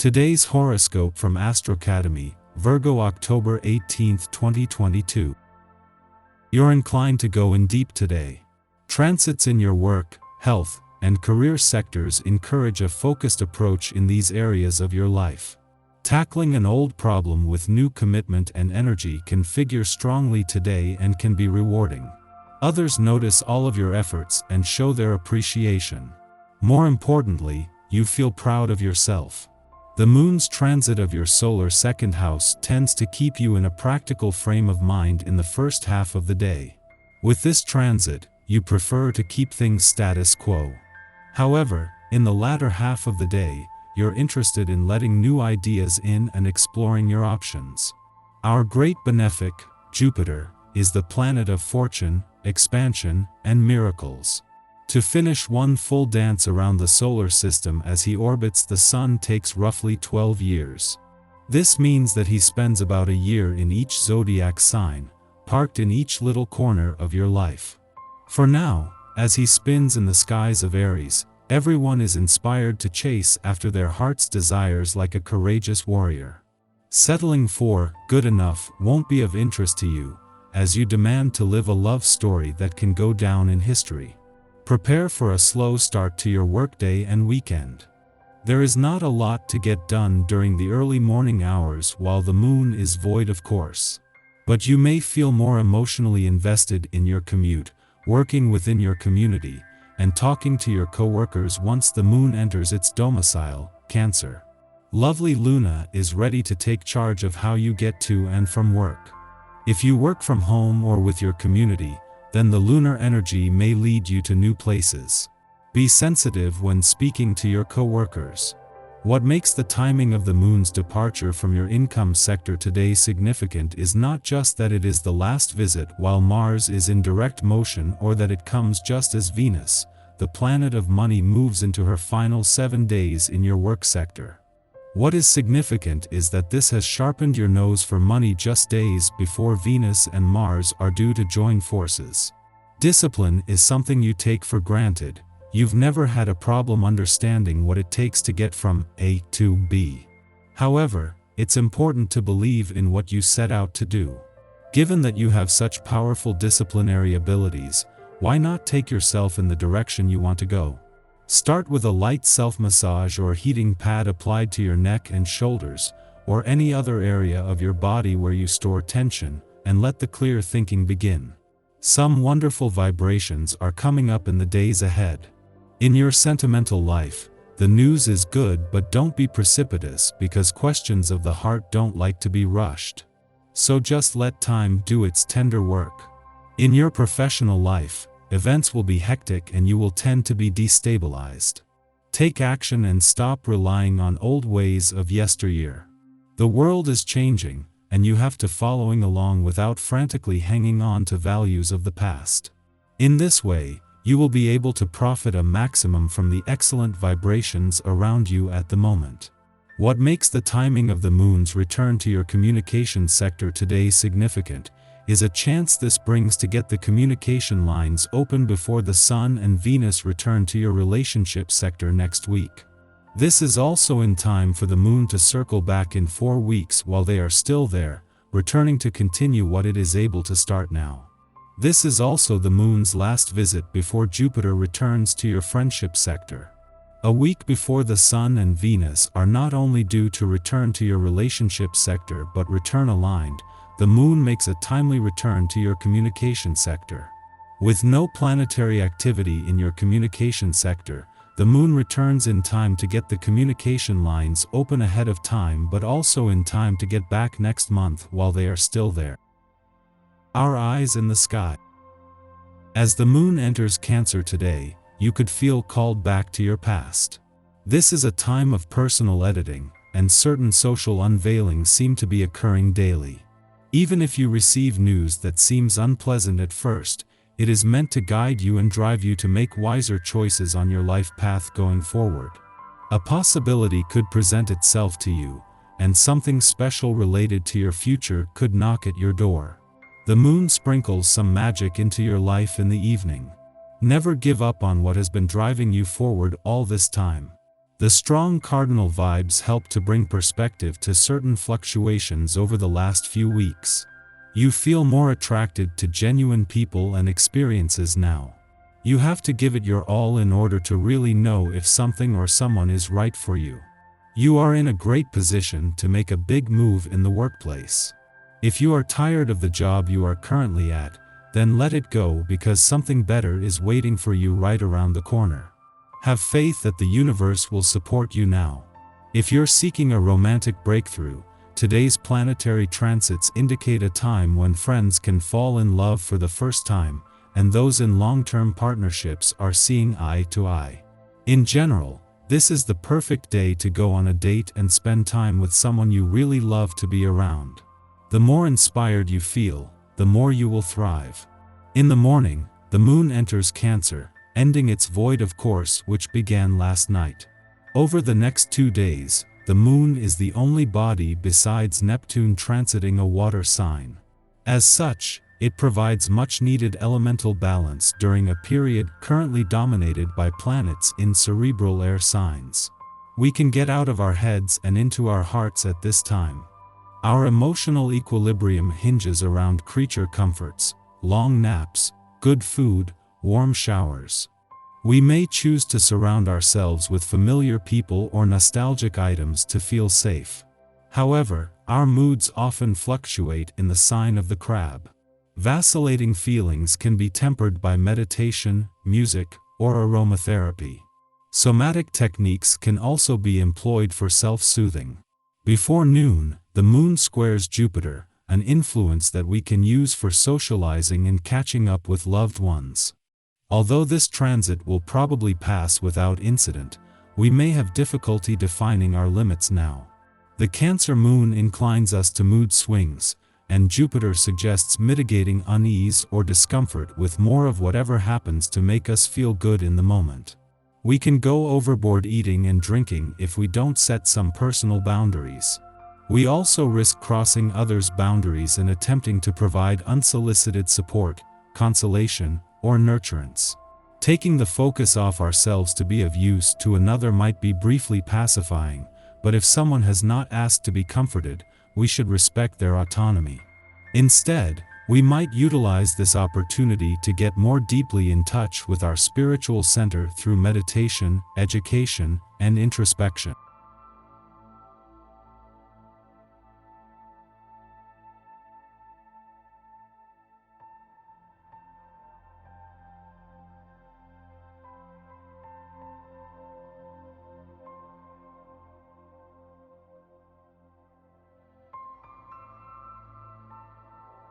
Today's horoscope from Astrocademy, Virgo October 18, 2022. You're inclined to go in deep today. Transits in your work, health, and career sectors encourage a focused approach in these areas of your life. Tackling an old problem with new commitment and energy can figure strongly today and can be rewarding. Others notice all of your efforts and show their appreciation. More importantly, you feel proud of yourself. The moon's transit of your solar second house tends to keep you in a practical frame of mind in the first half of the day. With this transit, you prefer to keep things status quo. However, in the latter half of the day, you're interested in letting new ideas in and exploring your options. Our great benefic, Jupiter, is the planet of fortune, expansion, and miracles. To finish one full dance around the solar system as he orbits the sun takes roughly 12 years. This means that he spends about a year in each zodiac sign, parked in each little corner of your life. For now, as he spins in the skies of Aries, everyone is inspired to chase after their heart's desires like a courageous warrior. Settling for good enough won't be of interest to you, as you demand to live a love story that can go down in history. Prepare for a slow start to your workday and weekend. There is not a lot to get done during the early morning hours while the moon is void, of course. But you may feel more emotionally invested in your commute, working within your community, and talking to your coworkers once the moon enters its domicile, Cancer. Lovely Luna is ready to take charge of how you get to and from work. If you work from home or with your community, then the lunar energy may lead you to new places. Be sensitive when speaking to your coworkers. What makes the timing of the moon's departure from your income sector today significant is not just that it is the last visit while Mars is in direct motion, or that it comes just as Venus, the planet of money, moves into her final 7 days in your work sector. What is significant is that this has sharpened your nose for money just days before Venus and Mars are due to join forces. Discipline is something you take for granted. You've never had a problem understanding what it takes to get from A to B. However, it's important to believe in what you set out to do. Given that you have such powerful disciplinary abilities, why not take yourself in the direction you want to go? Start with a light self-massage or heating pad applied to your neck and shoulders, or any other area of your body where you store tension, and let the clear thinking begin. Some wonderful vibrations are coming up in the days ahead. In your sentimental life, the news is good, but don't be precipitous because questions of the heart don't like to be rushed. So just let time do its tender work. In your professional life, events will be hectic and you will tend to be destabilized. Take action and stop relying on old ways of yesteryear. The world is changing, and you have to following along without frantically hanging on to values of the past. In this way, you will be able to profit a maximum from the excellent vibrations around you at the moment. What makes the timing of the moon's return to your communication sector today significant is a chance this brings to get the communication lines open before the Sun and Venus return to your relationship sector next week. This is also in time for the moon to circle back in 4 weeks while they are still there, returning to continue what it is able to start now. This is also the moon's last visit before Jupiter returns to your friendship sector. A week before the Sun and Venus are not only due to return to your relationship sector but return aligned, the moon makes a timely return to your communication sector. With no planetary activity in your communication sector, the moon returns in time to get the communication lines open ahead of time, but also in time to get back next month while they are still there. Our eyes in the sky. As the moon enters Cancer today, you could feel called back to your past. This is a time of personal editing, and certain social unveilings seem to be occurring daily. Even if you receive news that seems unpleasant at first, it is meant to guide you and drive you to make wiser choices on your life path going forward. A possibility could present itself to you, and something special related to your future could knock at your door. The moon sprinkles some magic into your life in the evening. Never give up on what has been driving you forward all this time. The strong cardinal vibes help to bring perspective to certain fluctuations over the last few weeks. You feel more attracted to genuine people and experiences now. You have to give it your all in order to really know if something or someone is right for you. You are in a great position to make a big move in the workplace. If you are tired of the job you are currently at, then let it go because something better is waiting for you right around the corner. Have faith that the universe will support you now. If you're seeking a romantic breakthrough, today's planetary transits indicate a time when friends can fall in love for the first time, and those in long-term partnerships are seeing eye to eye. In general, this is the perfect day to go on a date and spend time with someone you really love to be around. The more inspired you feel, the more you will thrive. In the morning, the moon enters Cancer, ending its void of course which began last night. Over the next 2 days, the moon is the only body besides Neptune transiting a water sign. As such, it provides much-needed elemental balance during a period currently dominated by planets in cerebral air signs. We can get out of our heads and into our hearts at this time. Our emotional equilibrium hinges around creature comforts, long naps, good food, warm showers. We may choose to surround ourselves with familiar people or nostalgic items to feel safe. However, our moods often fluctuate in the sign of the Crab. Vacillating feelings can be tempered by meditation, music, or aromatherapy. Somatic techniques can also be employed for self-soothing. Before noon, the moon squares Jupiter, an influence that we can use for socializing and catching up with loved ones. Although this transit will probably pass without incident, we may have difficulty defining our limits now. The Cancer moon inclines us to mood swings, and Jupiter suggests mitigating unease or discomfort with more of whatever happens to make us feel good in the moment. We can go overboard eating and drinking if we don't set some personal boundaries. We also risk crossing others' boundaries and attempting to provide unsolicited support, consolation, or nurturance. Taking the focus off ourselves to be of use to another might be briefly pacifying, but if someone has not asked to be comforted, we should respect their autonomy. Instead, we might utilize this opportunity to get more deeply in touch with our spiritual center through meditation, education, and introspection.